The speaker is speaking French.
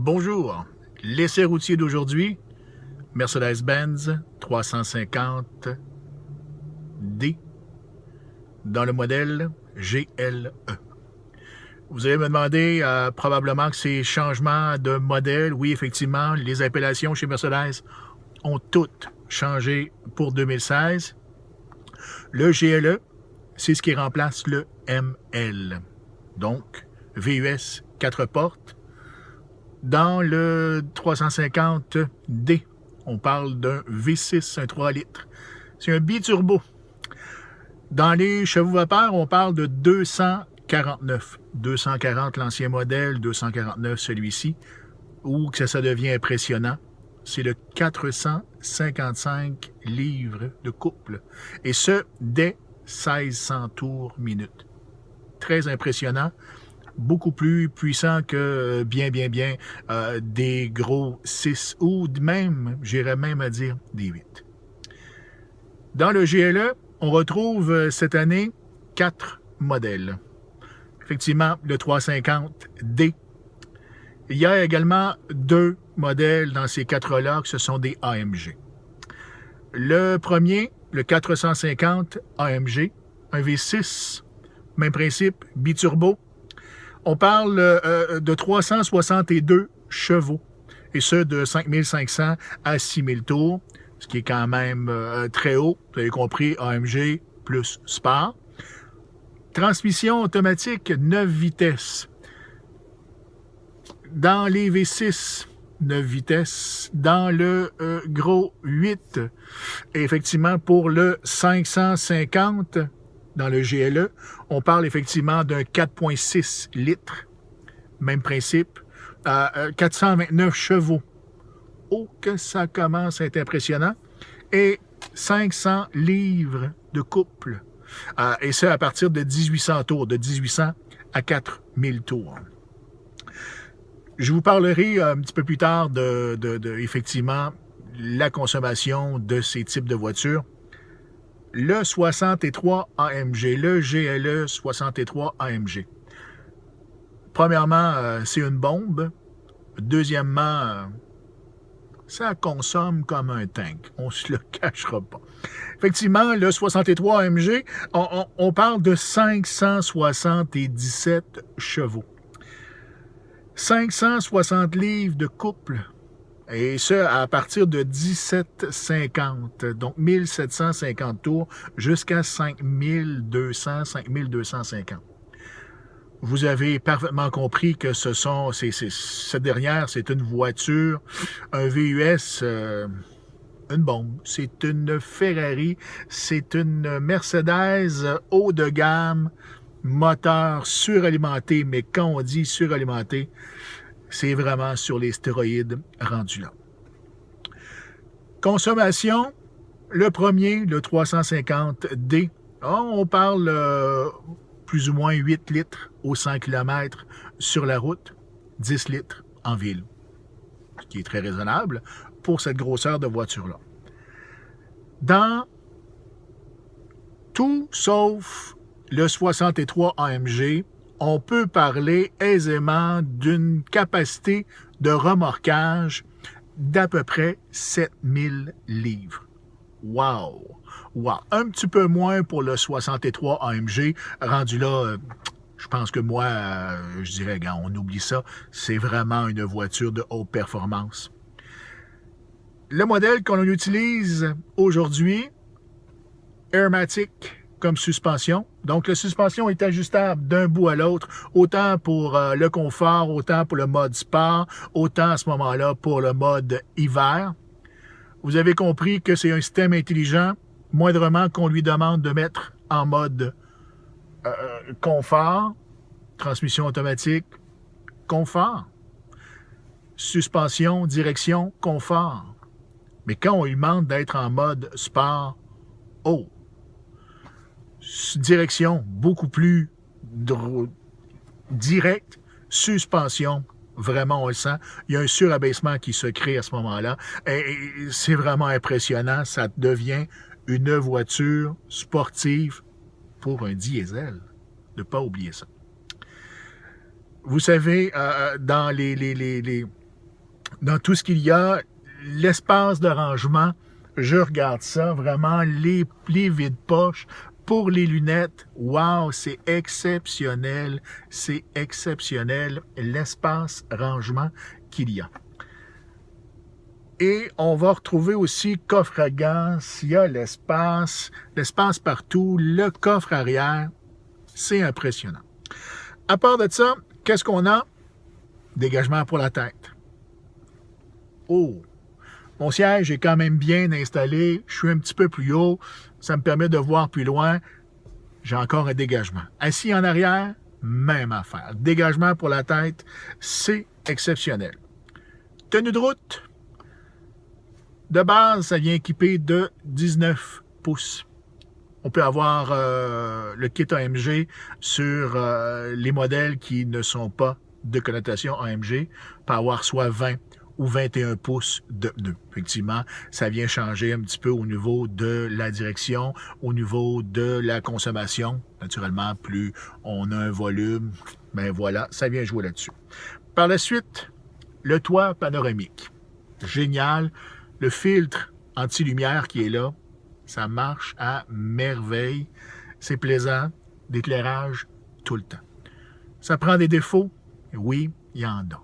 Bonjour, l'essai routier d'aujourd'hui, Mercedes-Benz 350D dans le modèle GLE. Vous allez me demander probablement que ces changements de modèle, oui effectivement, les appellations chez Mercedes ont toutes changé pour 2016. Le GLE, c'est ce qui remplace le ML, donc VUS 4 portes. Dans le 350D, on parle d'un V6, un 3 litres. C'est un biturbo. Dans les chevaux vapeur, on parle de 249. 240 l'ancien modèle, 249 celui-ci. Où que ça devient impressionnant, c'est le 455 livres de couple. Et ce, dès 1600 tours minute. Très impressionnant. Beaucoup plus puissant que des gros 6 ou même, j'irais même à dire, des 8. Dans le GLE, on retrouve cette année 4 modèles. Effectivement, le 350D. Il y a également 2 modèles dans ces 4-là, que ce sont des AMG. Le premier, le 450 AMG, un V6, même principe, biturbo. On parle de 362 chevaux, et ce, de 5500 à 6000 tours, ce qui est quand même très haut. Vous avez compris, AMG plus Sport. Transmission automatique 9 vitesses. Dans les V6, 9 vitesses. Dans le gros 8. Et effectivement, pour le 550, dans le GLE, on parle effectivement d'un 4,6 litres. Même principe. 429 chevaux. Oh, que ça commence à être impressionnant. Et 500 livres de couple. Et ça à partir de 1800 tours. De 1800 à 4000 tours. Je vous parlerai un petit peu plus tard de effectivement, la consommation de ces types de voitures. Le 63 AMG, le GLE 63 AMG. Premièrement, c'est une bombe. Deuxièmement, ça consomme comme un tank. On ne se le cachera pas. Effectivement, le 63 AMG, on parle de 577 chevaux. 560 livres de couple. Et ce, à partir de 1750, donc 1750 tours, jusqu'à 5200, 5250. Vous avez parfaitement compris que cette dernière, c'est une voiture, un VUS, une bombe. C'est une Ferrari, c'est une Mercedes haut de gamme, moteur suralimenté, mais quand on dit suralimenté, c'est vraiment sur les stéroïdes rendus là. Consommation, le premier, le 350D, on parle plus ou moins 8 litres au 100 km sur la route, 10 litres en ville, ce qui est très raisonnable pour cette grosseur de voiture-là. Dans tout sauf le 63 AMG, on peut parler aisément d'une capacité de remorquage d'à peu près 7000 livres. Wow! Wow! Un petit peu moins pour le 63 AMG. Rendu là, je pense que moi, je dirais, on oublie ça. C'est vraiment une voiture de haute performance. Le modèle qu'on utilise aujourd'hui, Airmatic, comme suspension. Donc, la suspension est ajustable d'un bout à l'autre, autant pour le confort, autant pour le mode sport, autant à ce moment-là pour le mode hiver. Vous avez compris que c'est un système intelligent, moindrement qu'on lui demande de mettre en mode confort, transmission automatique, confort, suspension, direction, confort. Mais quand on lui demande d'être en mode sport, oh! Direction beaucoup plus directe, suspension, vraiment on le sent. Il y a un surabaissement qui se crée à ce moment-là. Et c'est vraiment impressionnant. Ça devient une voiture sportive pour un diesel. Ne pas oublier ça. Vous savez, dans les dans tout ce qu'il y a, l'espace de rangement, je regarde ça, vraiment, les vides-poches pour les lunettes, wow, c'est exceptionnel, l'espace rangement qu'il y a. Et on va retrouver aussi coffre à gaz, il y a l'espace partout, le coffre arrière, c'est impressionnant. À part de ça, qu'est-ce qu'on a? Dégagement pour la tête. Oh! Mon siège est quand même bien installé, je suis un petit peu plus haut, ça me permet de voir plus loin, j'ai encore un dégagement. Assis en arrière, même affaire. Dégagement pour la tête, c'est exceptionnel. Tenue de route, de base, ça vient équipé de 19 pouces. On peut avoir le kit AMG sur les modèles qui ne sont pas de connotation AMG, peut avoir soit 20 ou 21 pouces de pneus. Effectivement, ça vient changer un petit peu au niveau de la direction, au niveau de la consommation. Naturellement, plus on a un volume, ben voilà, ça vient jouer là-dessus. Par la suite, le toit panoramique. Génial. Le filtre anti-lumière qui est là, ça marche à merveille. C'est plaisant, d'éclairage tout le temps. Ça prend des défauts? Oui, il y en a.